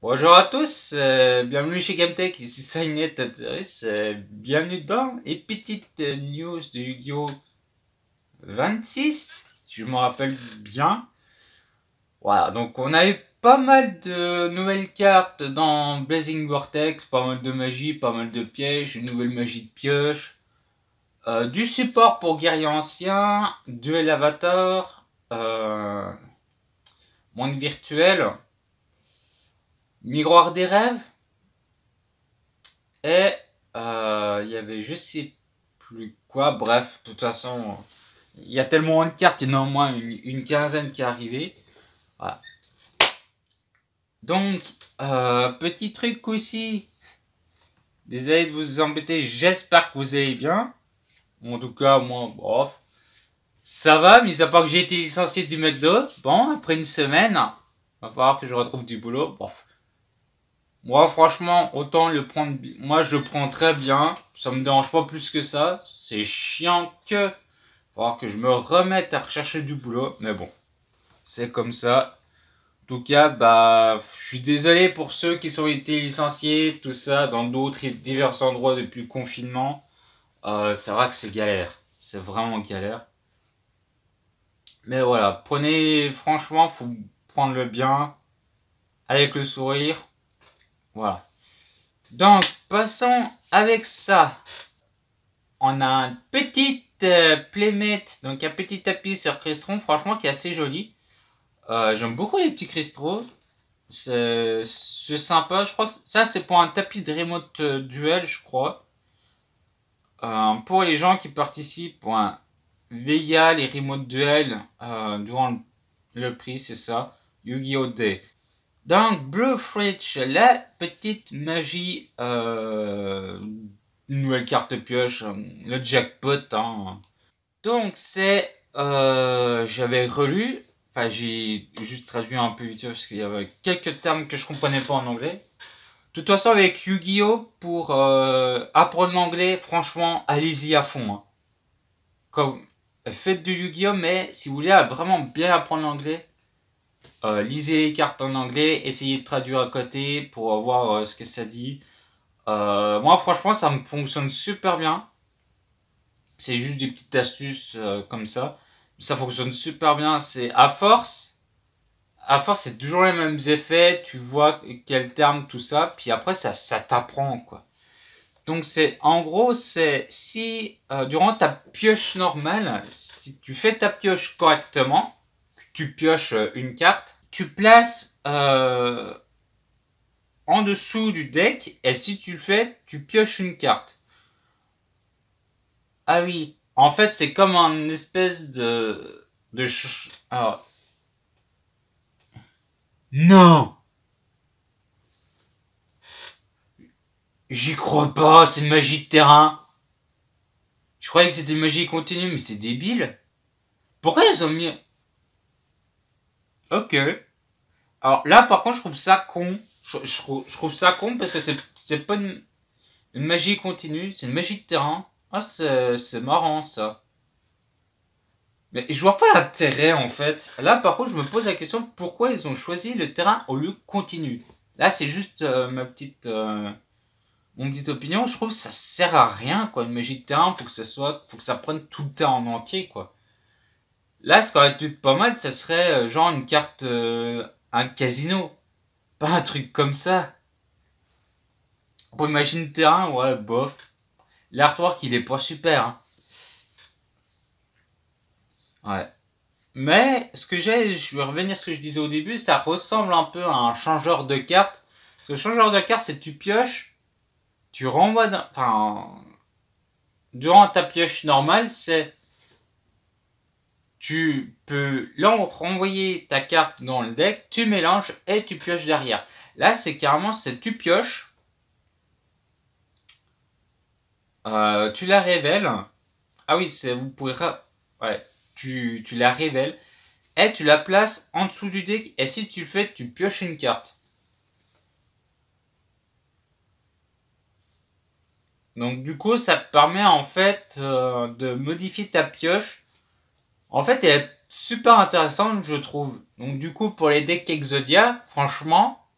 Bonjour à tous, bienvenue chez GameTech, ici Sainet Tatzeris, bienvenue dans les petites news de Yu-Gi-Oh! 26, si je me rappelle bien. Voilà, donc on a eu pas mal de nouvelles cartes dans Blazing Vortex, pas mal de magie, pas mal de pièges, une nouvelle magie de pioche, du support pour guerrier ancien, duel avatar, monde virtuel, miroir des rêves, et il y avait je sais plus quoi, bref, de toute façon, il y a tellement de cartes, il y en a au moins une quinzaine qui est arrivée. Voilà. Donc, petit truc aussi, désolé de vous embêter, j'espère que vous allez bien. En tout cas, moi, bon, ça va, mis à part que j'ai été licencié du McDo. Bon, après une semaine, va falloir que je retrouve du boulot. Bon. Moi, franchement, autant le prendre. Moi, je le prends très bien. Ça me dérange pas plus que ça. C'est chiant que. Va falloir que je me remette à rechercher du boulot. Mais bon, c'est comme ça. En tout cas, bah, je suis désolé pour ceux qui ont été licenciés, tout ça, dans d'autres et divers endroits depuis le confinement. C'est vrai que c'est galère. C'est vraiment galère. Mais voilà, prenez, franchement, faut prendre le bien, avec le sourire. Voilà. Donc, passons avec ça. On a un petit playmate, donc un petit tapis sur Crystron, franchement, qui est assez joli. J'aime beaucoup les petits cristaux. C'est sympa. Je crois que ça, c'est pour un tapis de remote duel, je crois. Pour les gens qui participent pour un VIA, les remote duel durant le prix, c'est ça. Yu-Gi-Oh! Day. Donc, Blue Fridge, la petite magie, une nouvelle carte pioche, le jackpot. Hein. Donc, c'est, j'avais relu, enfin, j'ai juste traduit un peu vite parce qu'il y avait quelques termes que je comprenais pas en anglais. De toute façon, avec Yu-Gi-Oh! Pour apprendre l'anglais, franchement, allez-y à fond. Hein. Comme, faites du Yu-Gi-Oh! Mais si vous voulez vraiment bien apprendre l'anglais, lisez les cartes en anglais, essayez de traduire à côté pour voir ce que ça dit. Moi, franchement, ça me fonctionne super bien. C'est juste des petites astuces comme ça. Ça fonctionne super bien. C'est à force, c'est toujours les mêmes effets. Tu vois quel terme, tout ça. Puis après, ça t'apprend, quoi. Donc, en gros, c'est si, durant ta pioche normale, si tu fais ta pioche correctement, tu pioches une carte, tu places en dessous du deck, et si tu le fais, tu pioches une carte. Ah oui, en fait, c'est comme un espèce alors, non, j'y crois pas, c'est une magie de terrain. Je croyais que c'était une magie continue, mais c'est débile. Pourquoi ils ont mis... Ok. Alors là, par contre, je trouve ça con. Je trouve ça con parce que c'est pas une magie continue, c'est une magie de terrain. Ah, c'est marrant ça. Mais je vois pas l'intérêt en fait. Là, par contre, je me pose la question pourquoi ils ont choisi le terrain au lieu continu. Là, c'est juste mon petite opinion. Je trouve que ça sert à rien quoi. Une magie de terrain, faut que ça prenne tout le temps en entier quoi. Là, ce qui aurait pu être pas mal, ça serait genre une carte, un casino. Pas un truc comme ça. Pour une machine de terrain, ouais, bof. L'artwork, il est pas super. Hein. Ouais. Mais, je vais revenir à ce que je disais au début, ça ressemble un peu à un changeur de cartes. Parce que le changeur de cartes, c'est tu pioches, tu renvoies, durant ta pioche normale, c'est, tu peux renvoyer ta carte dans le deck, tu mélanges et tu pioches derrière. Là, c'est carrément, c'est tu pioches, tu la révèles. Ah oui, vous pouvez, ouais, tu la révèles et tu la places en dessous du deck. Et si tu le fais, tu pioches une carte. Donc du coup, ça te permet en fait de modifier ta pioche. En fait, elle est super intéressante, je trouve. Donc du coup, pour les decks Exodia, franchement,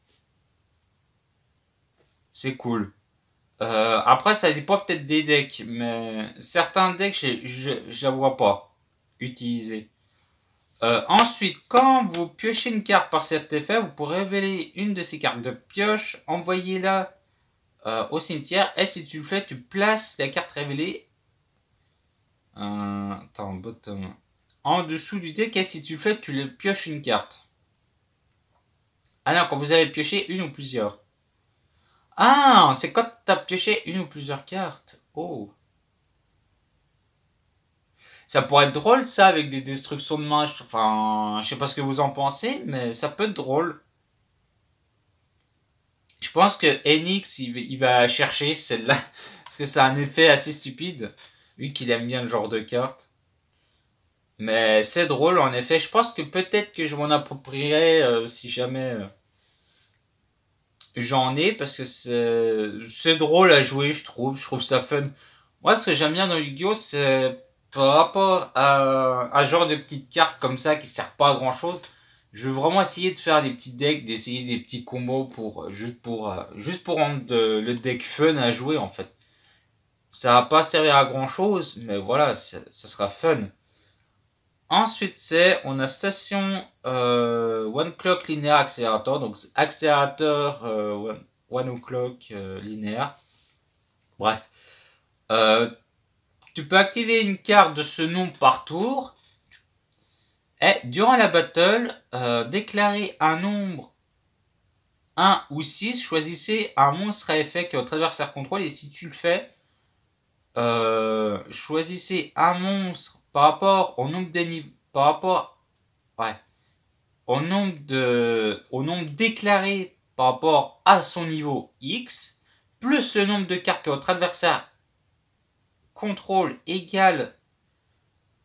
c'est cool. Après, ça dépend peut-être des decks, mais certains decks, je la vois pas utiliser. Ensuite, quand vous piochez une carte par cet effet, vous pourrez révéler une de ces cartes de pioche, envoyez-la au cimetière, et si tu le fais, tu places la carte révélée bottom, en dessous du deck, et si tu le fais, tu le pioches une carte. Ah non, quand vous avez pioché une ou plusieurs. Ah, c'est quand tu as pioché une ou plusieurs cartes. Oh. Ça pourrait être drôle, ça, avec des destructions de main. Enfin, je sais pas ce que vous en pensez, mais ça peut être drôle. Je pense que Enix, il va chercher celle-là. Parce que ça a un effet assez stupide. Vu qu'il aime bien le genre de carte. Mais c'est drôle, en effet. Je pense que peut-être que je m'en approprierai si jamais j'en ai. Parce que c'est drôle à jouer, je trouve. Je trouve ça fun. Moi, ce que j'aime bien dans Yu-Gi-Oh! C'est par rapport à un genre de petites cartes comme ça qui ne servent pas à grand chose. Je veux vraiment essayer de faire des petits decks, d'essayer des petits combos juste pour rendre le deck fun à jouer en fait. Ça va pas servir à grand chose, mais voilà, ça sera fun. Ensuite, on a station One Clock linéaire accélérateur, donc accélérateur one O'Clock linéaire. Bref. Tu peux activer une carte de ce nom par tour. Et durant la battle, déclarer un nombre 1 ou 6. Choisissez un monstre à effet que votre adversaire contrôle. Et si tu le fais, choisissez un monstre par rapport au nombre des niveaux. Par rapport au nombre déclaré par rapport à son niveau X, plus le nombre de cartes que votre adversaire contrôle égale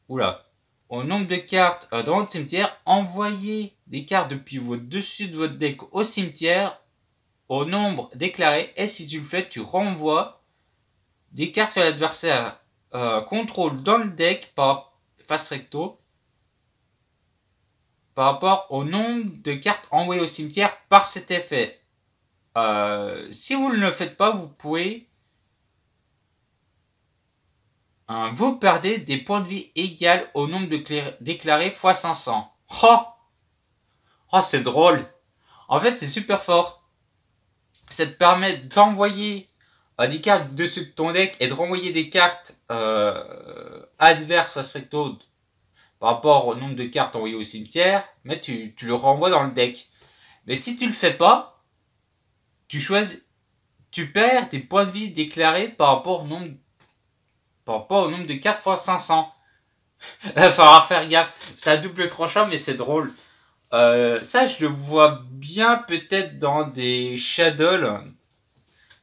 au nombre de cartes dans votre cimetière. Envoyez des cartes depuis votre dessus de votre deck au cimetière au nombre déclaré, et si tu le fais, tu renvoies des cartes que l'adversaire contrôle dans le deck face recto par rapport au nombre de cartes envoyées au cimetière par cet effet. Si vous ne le faites pas, vous pouvez vous perdez des points de vie égaux au nombre déclarés x 500. Oh, c'est drôle. En fait, c'est super fort. Ça te permet d'envoyer des cartes dessus de ton deck et de renvoyer des cartes adverses face recto par rapport au nombre de cartes envoyées au cimetière, mais tu le renvoies dans le deck. Mais si tu le fais pas, tu perds des points de vie déclarés par rapport au nombre de cartes x 500. Il va falloir faire gaffe. C'est à double tranchant, mais c'est drôle. Ça, je le vois bien peut-être dans des Shadow.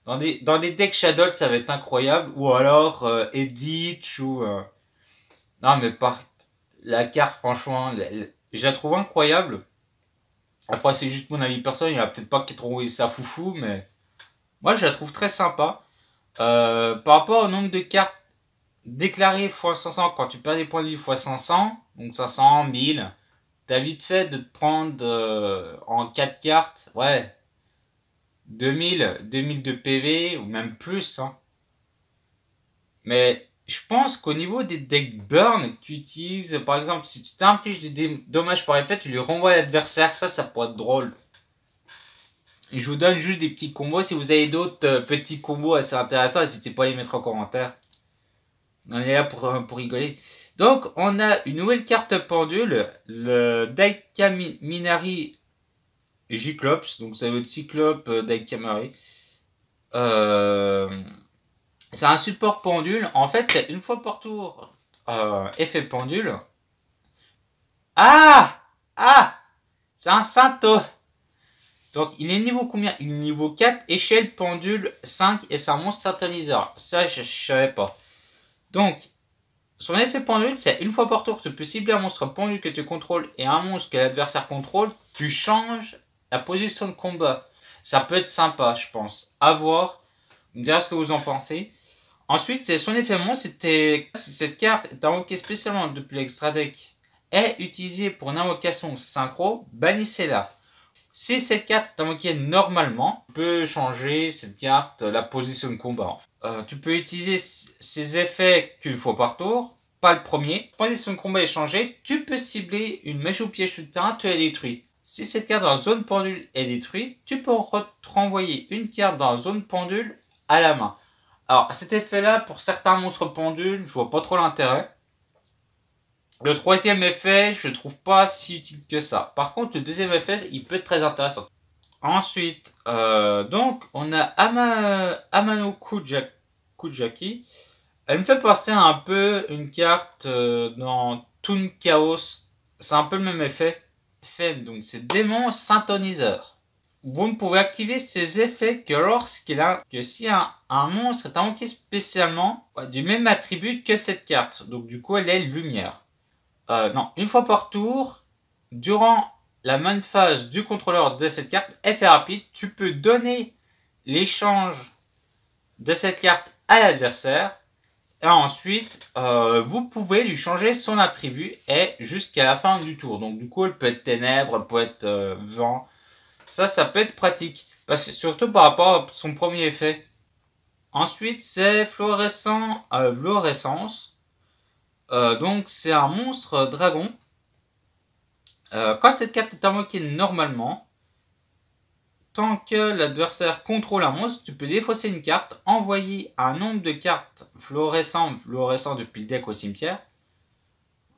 Dans des decks Shadow, ça va être incroyable. Ou alors Editch ou... Non, mais la carte, franchement, je la trouve incroyable. Après, c'est juste mon avis personnel. Il y en a peut-être pas qui trouvent ça foufou, mais... Moi, je la trouve très sympa. Par rapport au nombre de cartes déclarées x 500, quand tu perds des points de vie x 500, donc 500, 1000, t'as vite fait de te prendre en 4 cartes, 2000 de PV, ou même plus. Hein. Mais je pense qu'au niveau des decks burn que tu utilises, par exemple, si tu t'infliges des dommages par effet, tu les renvoies à l'adversaire, ça pourrait être drôle. Et je vous donne juste des petits combos. Si vous avez d'autres petits combos assez intéressants, n'hésitez pas à les mettre en commentaire. On est là pour rigoler. Donc, on a une nouvelle carte pendule, le Daika Minari Giclops. Donc, ça veut dire Cyclope Daika Minari. C'est un support pendule. En fait, c'est une fois par tour effet pendule. Ah, c'est un Sainto. Donc, il est niveau combien? Il est niveau 4, échelle pendule 5, et c'est un monstre synthétiseur. Ça, je savais pas. Donc, son effet pendule, c'est une fois par tour, tu peux cibler un monstre pendule que tu contrôles et un monstre que l'adversaire contrôle. Tu changes la position de combat. Ça peut être sympa, je pense. À voir. Vous me direz ce que vous en pensez. Ensuite, c'est son effet monstre. Si cette carte est invoquée spécialement depuis l'extra deck est utilisée pour une invocation synchro, bannissez-la. Si cette carte est invoquée normalement, tu peux changer cette carte, la position de combat. Tu peux utiliser ces effets qu'une fois par tour, pas le premier. Position de combat est changée, tu peux cibler une magie ou piège sur le terrain, tu la détruis. Si cette carte dans la zone pendule est détruite, tu peux renvoyer une carte dans la zone pendule à la main. Alors, cet effet-là, pour certains monstres pendules, je vois pas trop l'intérêt. Le troisième effet, je trouve pas si utile que ça. Par contre, le deuxième effet, il peut être très intéressant. Ensuite, donc, on a Amano Kujaki. Elle me fait penser un peu une carte dans Toon Chaos. C'est un peu le même effet. Donc, c'est Démon Synthoniseur. Vous ne pouvez activer ces effets que si un monstre est invoqué spécialement du même attribut que cette carte. Donc, du coup, elle est lumière. Non, une fois par tour, durant la main phase du contrôleur de cette carte, effet rapide, tu peux donner l'échange de cette carte à l'adversaire. Et ensuite, vous pouvez lui changer son attribut et jusqu'à la fin du tour. Donc du coup, elle peut être ténèbres, elle peut être vent. Ça peut être pratique. Parce que surtout par rapport à son premier effet. Ensuite, c'est fluorescence. Donc c'est un monstre dragon. Quand cette carte est invoquée normalement, tant que l'adversaire contrôle un monstre, tu peux défausser une carte, envoyer un nombre de cartes fluorescentes depuis le deck au cimetière.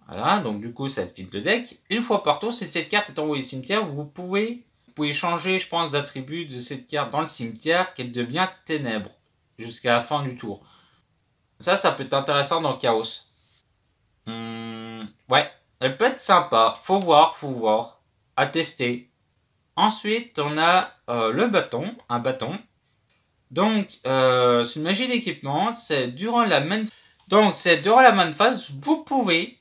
Voilà, donc du coup ça te file le deck. Une fois par tour, si cette carte est envoyée au cimetière, vous pouvez changer, je pense, d'attribut de cette carte dans le cimetière, qu'elle devient ténèbres jusqu'à la fin du tour. Ça peut être intéressant dans Chaos. Ouais, elle peut être sympa. Faut voir. À tester. Ensuite, on a le bâton. Un bâton. Donc, c'est une magie d'équipement. C'est durant la main phase, vous pouvez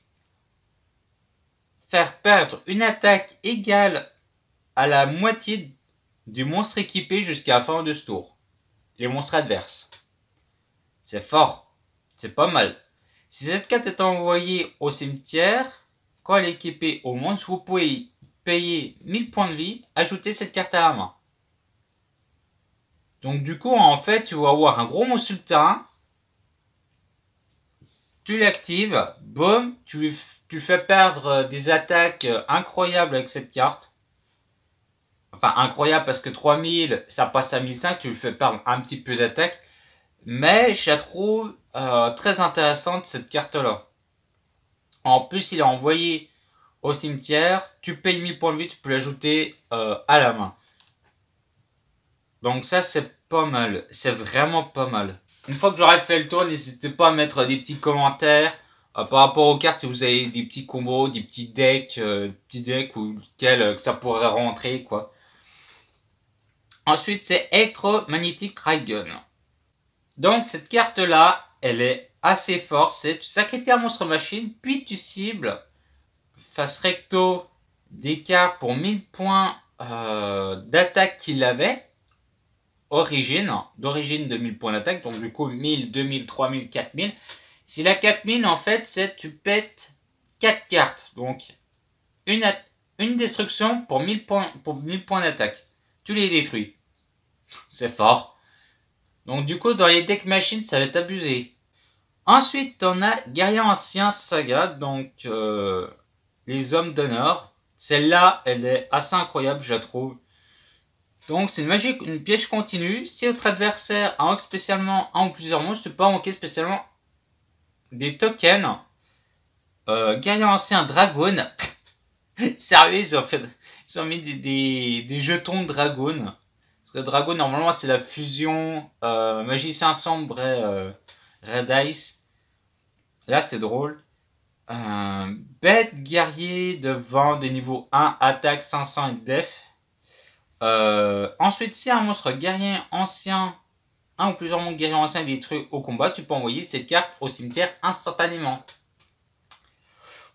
faire perdre une attaque égale à la moitié du monstre équipé jusqu'à la fin de ce tour. Les monstres adverses. C'est fort. C'est pas mal. Si cette carte est envoyée au cimetière, quand elle est équipée au monstre, vous pouvez payer 1000 points de vie, ajouter cette carte à la main. Donc du coup, en fait, tu vas avoir un gros monstre sur le terrain, tu l'actives, boum, tu fais perdre des attaques incroyables avec cette carte. Enfin, incroyable parce que 3000, ça passe à 1005, tu lui fais perdre un petit peu d'attaque. Mais je la trouve très intéressante cette carte-là. En plus, il est envoyé au cimetière. Tu payes 1000 points de vie, tu peux l'ajouter à la main. Donc ça, c'est pas mal. C'est vraiment pas mal. Une fois que j'aurai fait le tour, n'hésitez pas à mettre des petits commentaires par rapport aux cartes. Si vous avez des petits combos, des petits decks ou lequel que ça pourrait rentrer, quoi. Ensuite, c'est Electromagnetic Raygun. Donc cette carte là, elle est assez forte. C'est tu sacrifies un monstre machine, puis tu cibles face recto des cartes pour 1000 points d'attaque qu'il avait. D'origine de 1000 points d'attaque. Donc du coup 1000, 2000, 3000, 4000. Si la 4000 en fait c'est tu pètes 4 cartes. Donc une destruction pour 1000 points d'attaque. Tu les détruis. C'est fort. Donc du coup, dans les deck machines, ça va être abusé. Ensuite, on a Guerrier Ancien Saga, donc les hommes d'honneur. Celle-là, elle est assez incroyable, je la trouve. Donc c'est une piège continue. Si votre adversaire invoque spécialement un ou plusieurs monstres, tu peux invoquer spécialement des tokens. Guerrier Ancien Dragon. Sérieux, ils ont mis des jetons de Dragon. Parce que Dragon, normalement, c'est la fusion Magicien Sombre et Red Ice. Là, c'est drôle. Bête guerrier de vent de niveau 1, attaque 500 et def. Ensuite, si un monstre guerrier ancien, un ou plusieurs monstres guerriers anciens est détruit au combat, tu peux envoyer cette carte au cimetière instantanément.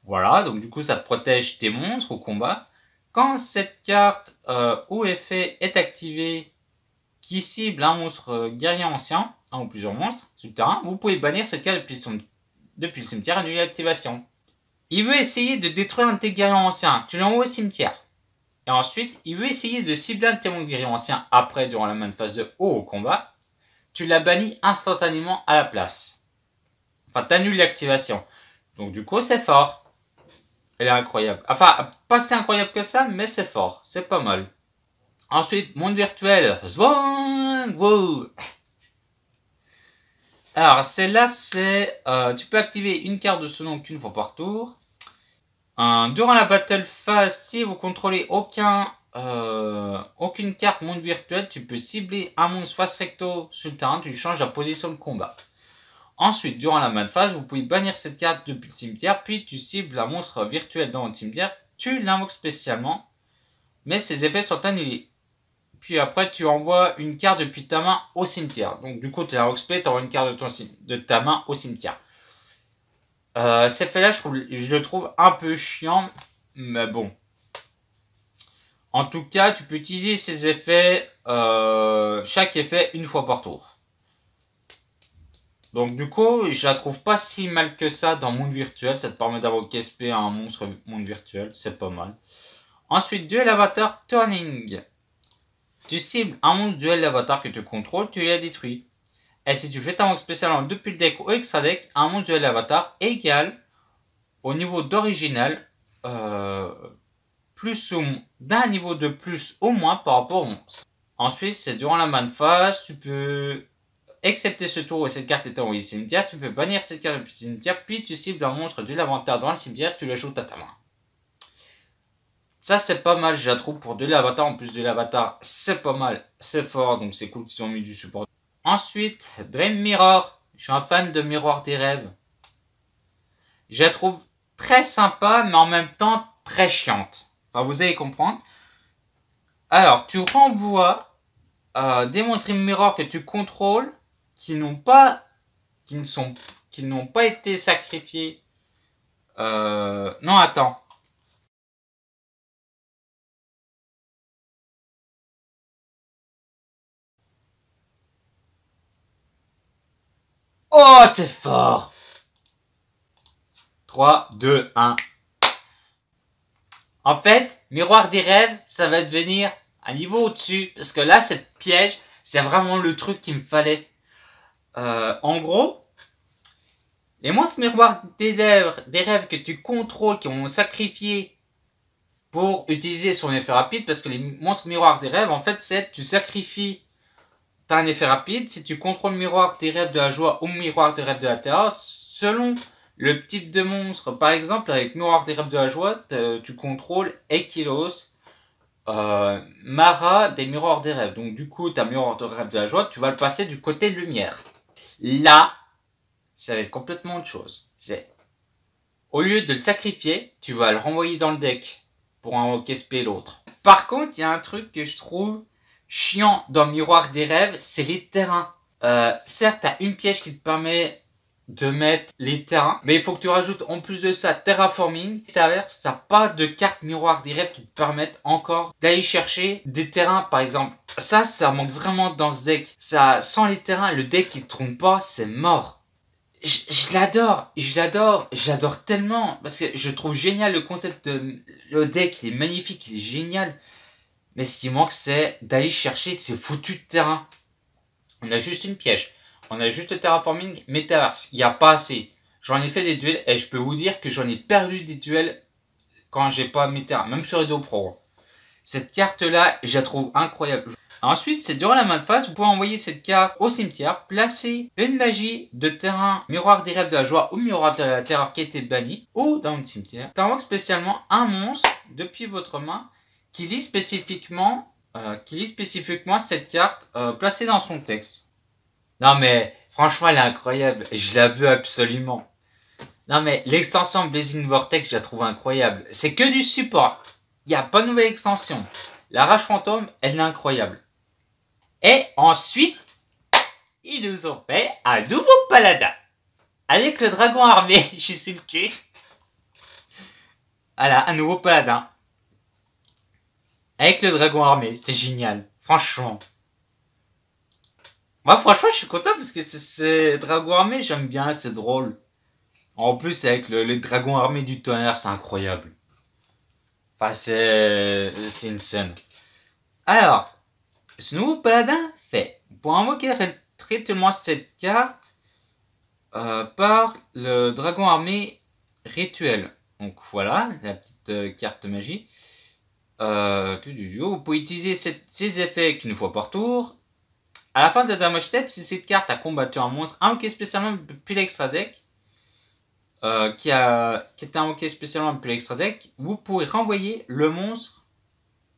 Voilà, donc du coup, ça te protège tes monstres au combat. Quand cette carte ou effet est activée qui cible un monstre guerrier ancien, un ou plusieurs monstres sur le terrain, vous pouvez bannir cette carte depuis le cimetière et annuler l'activation. Il veut essayer de détruire un de tes guerriers anciens, tu l'envoies au cimetière. Et ensuite, il veut essayer de cibler un de tes monstres guerriers anciens après, durant la même phase de haut au combat. Tu la bannis instantanément à la place. Enfin, t'annules l'activation. Donc du coup, c'est fort. Elle est incroyable. Enfin, pas si incroyable que ça, mais c'est fort. C'est pas mal. Ensuite, monde virtuel. Zwang, wow. Alors, celle-là, c'est... tu peux activer une carte de ce nom qu'une fois par tour. Durant la battle phase, si vous contrôlez aucune carte monde virtuel, tu peux cibler un monstre face recto sur le terrain, tu changes la position de combat. Ensuite, durant la main phase, vous pouvez bannir cette carte depuis le cimetière, puis tu cibles un monstre virtuel dans le cimetière, tu l'invoques spécialement, mais ses effets sont annulés. Puis après, tu envoies une carte depuis ta main au cimetière. Donc du coup, tu l'invoques spé, tu envoies une carte de ta main au cimetière. Cet effet-là, je le trouve un peu chiant, mais bon. En tout cas, tu peux utiliser ces effets, chaque effet une fois par tour. Donc du coup, je la trouve pas si mal que ça dans monde virtuel. Ça te permet d'avoir KSP à un monstre monde virtuel, c'est pas mal. Ensuite, duel avatar turning. Tu cibles un monstre duel d'avatar que tu contrôles, tu la détruis. Et si tu fais ta manque spéciale depuis le deck ou extra deck, un monstre duel d'avatar égale au niveau d'original, d'un niveau de plus au moins par rapport au monstre. Ensuite, c'est durant la main phase, tu peux, excepté ce tour où cette carte est envoyée au cimetière, tu peux bannir cette carte depuis le cimetière, puis tu cibles un monstre de l'avatar dans le cimetière, tu l'ajoutes à ta main. Ça, c'est pas mal, je la trouve, pour de l'avatar. En plus de l'avatar, c'est pas mal, c'est fort, donc c'est cool qu'ils ont mis du support. Ensuite, Dream Mirror. Je suis un fan de Miroir des rêves. Je la trouve très sympa, mais en même temps très chiante. Enfin, vous allez comprendre. Alors, tu renvoies des monstres Dream Mirror que tu contrôles, qui n'ont pas été sacrifiés. Non, attends. Oh, c'est fort! 3, 2, 1. En fait, Miroir des rêves, ça va devenir un niveau au-dessus. Parce que là, cette piège, c'est vraiment le truc qu'il me fallait. En gros, les monstres Miroir des rêves que tu contrôles, qui ont sacrifié pour utiliser son effet rapide. Parce que les monstres Miroir des rêves, en fait, c'est tu sacrifies. T'as un effet rapide. Si tu contrôles Miroir des rêves de la joie ou Miroir des rêves de la terreur, selon le type de monstre, par exemple, avec Miroir des rêves de la joie, tu contrôles Ekilos, Mara des Miroirs des rêves. Donc du coup, ta Miroir des rêves de la joie, tu vas le passer du côté lumière. Là, ça va être complètement autre chose. C'est, au lieu de le sacrifier, tu vas le renvoyer dans le deck pour invoquer SP l'autre. Par contre, il y a un truc que je trouve chiant dans Miroir des rêves, c'est les terrains. Certes, tu as une piège qui te permet de mettre les terrains, mais il faut que tu rajoutes en plus de ça terraforming. T'inverse, t'as pas de carte Miroir des rêves qui te permettent encore d'aller chercher des terrains, par exemple. Ça manque vraiment dans ce deck. Ça, sans les terrains, le deck qui tourne pas, c'est mort. Je l'adore tellement, parce que je trouve génial le concept de le deck, il est magnifique, il est génial. Mais ce qui manque, c'est d'aller chercher ces foutus de terrains. On a juste une piège. On a juste le terraforming, Metaverse. Il n'y a pas assez. J'en ai fait des duels et je peux vous dire que j'en ai perdu des duels quand j'ai pas mes terrains. Même sur Edo Pro. Cette carte-là, je la trouve incroyable. Ensuite, c'est durant la main phase, vous pouvez envoyer cette carte au cimetière, placer une magie de terrain Miroir des rêves de la joie ou Miroir de la terreur qui a été banni ou dans le cimetière. T'invoques spécialement un monstre depuis votre main qui lit spécifiquement cette carte placée dans son texte. Non mais, franchement, elle est incroyable. Je la veux absolument. Non mais, l'extension Blazing Vortex, je la trouve incroyable. C'est que du support. Il n'y a pas de nouvelle extension. La rage fantôme, elle est incroyable. Et ensuite, ils nous ont fait un nouveau paladin. Avec le dragon armé, je suis sur le cul. Voilà, un nouveau paladin. Avec le dragon armé, c'est génial. Franchement. Moi, franchement, je suis content parce que c'est dragon armé, j'aime bien, c'est drôle. En plus, avec les dragons armés du tonnerre, c'est incroyable. Enfin, c'est une scène. Alors, ce nouveau paladin fait, pour invoquer rituellement cette carte, par le dragon armé rituel. Donc voilà, la petite carte magie. Vous pouvez utiliser ces effets qu'une fois par tour. À la fin de la damage step, si cette carte a combattu un monstre invoqué spécialement depuis l'extra deck, qui était invoqué spécialement depuis l'extra deck, vous pourrez renvoyer le monstre.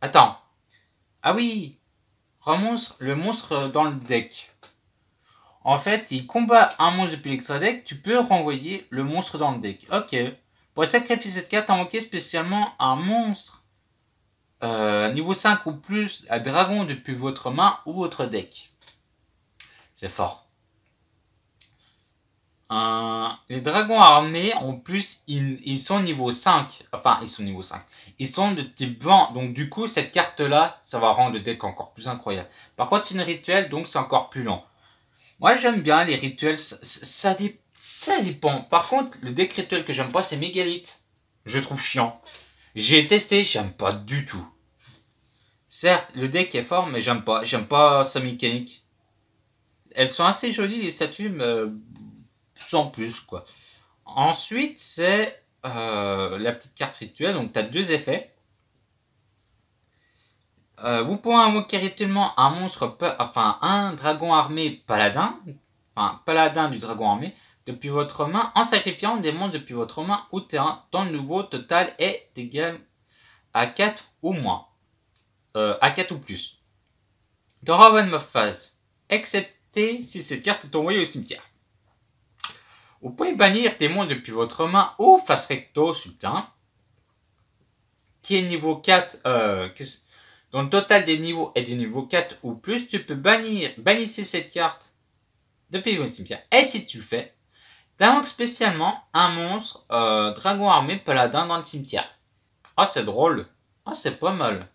Attends. Ah oui, le monstre dans le deck. En fait, il combat un monstre depuis l'extra deck, tu peux renvoyer le monstre dans le deck. Ok. Pour sacrifier cette carte, invoquer spécialement un monstre niveau 5 ou plus à dragon depuis votre main ou votre deck. C'est fort. Les dragons armés, en plus, ils sont niveau 5. Enfin, ils sont niveau 5. Ils sont de type vent. Donc, du coup, cette carte-là, ça va rendre le deck encore plus incroyable. Par contre, c'est une rituel, donc c'est encore plus lent. Moi, j'aime bien les rituels. Ça dépend. Par contre, le deck rituel que j'aime pas, c'est Mégalithe. Je trouve chiant. J'ai testé, j'aime pas du tout. Certes, le deck est fort, mais j'aime pas. J'aime pas sa mécanique. Elles sont assez jolies, les statues, mais sans plus, quoi. Ensuite, c'est la petite carte rituelle. Donc, tu as deux effets. Vous pouvez invoquer rituellement un monstre, un dragon armé paladin. Enfin, paladin du dragon armé. Depuis votre main, en sacrifiant des monstres depuis votre main ou terrain, dont le nouveau total est égal à 4 ou moins. À 4 ou plus. Durant votre phase, excepté si cette carte est envoyée au cimetière. Vous pouvez bannir tes monstres depuis votre main ou face recto sur le terrain, qui est niveau 4, dont le total des niveaux est du niveau 4 ou plus. Tu peux bannir cette carte depuis votre cimetière. Et si tu le fais, t'invoques spécialement un monstre dragon armé paladin dans le cimetière. Ah, c'est drôle. Ah, c'est pas mal.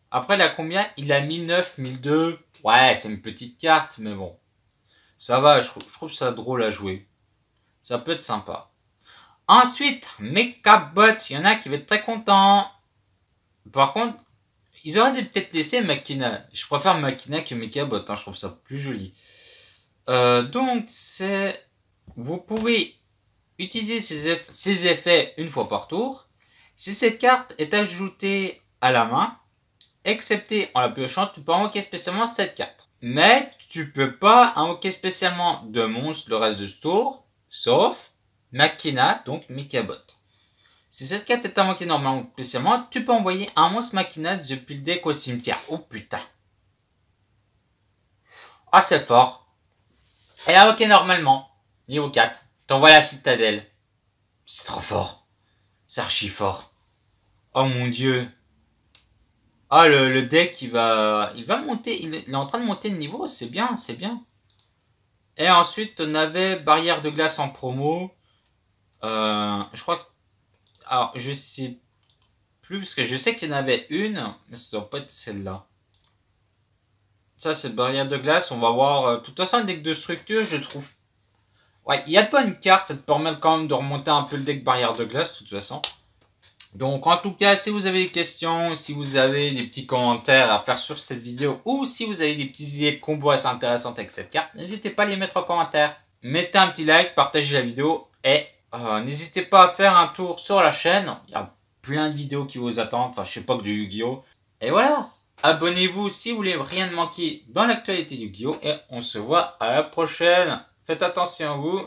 Après, il a combien? Il a 1009, 1002. Ouais, c'est une petite carte, mais bon. Ça va, je trouve ça drôle à jouer. Ça peut être sympa. Ensuite, Mechabot. Il y en a qui vont être très contents. Par contre, ils auraient peut-être laissé Machina. Je préfère Machina que Mechabot. Je trouve ça plus joli. Donc, vous pouvez utiliser ces effets une fois par tour. Si cette carte est ajoutée à la main, excepté en la piochant, tu peux invoquer spécialement cette carte. Mais tu peux pas invoquer spécialement de monstres le reste de ce tour, sauf Machina, donc Mechabot. Si cette carte est invoquée normalement spécialement, tu peux envoyer un monstre Machina depuis le deck au cimetière. Oh putain. Ah, c'est fort. Elle est invoquée normalement. Niveau 4. T'envoies la citadelle. C'est trop fort. C'est archi fort. Oh mon dieu. Ah, le deck, il va monter. Il est en train de monter de niveau. C'est bien, c'est bien. Et ensuite, on avait Barrière de glace en promo. Je crois que... Alors, je sais plus, parce que je sais qu'il y en avait une, mais ça doit pas être celle-là. Ça, c'est Barrière de glace. On va voir. De toute façon, le deck de structure, je trouve... Ouais, il y a de bonnes cartes. Ça te permet quand même de remonter un peu le deck Barrière de glace, de toute façon. Donc, en tout cas, si vous avez des questions, si vous avez des petits commentaires à faire sur cette vidéo, ou si vous avez des petites idées de combos assez intéressantes avec cette carte, n'hésitez pas à les mettre en commentaire. Mettez un petit like, partagez la vidéo, et n'hésitez pas à faire un tour sur la chaîne. Il y a plein de vidéos qui vous attendent, enfin, je sais pas que du Yu-Gi-Oh! Et voilà! Abonnez-vous si vous voulez rien manquer dans l'actualité du Yu-Gi-Oh! Et on se voit à la prochaine. Faites attention à vous.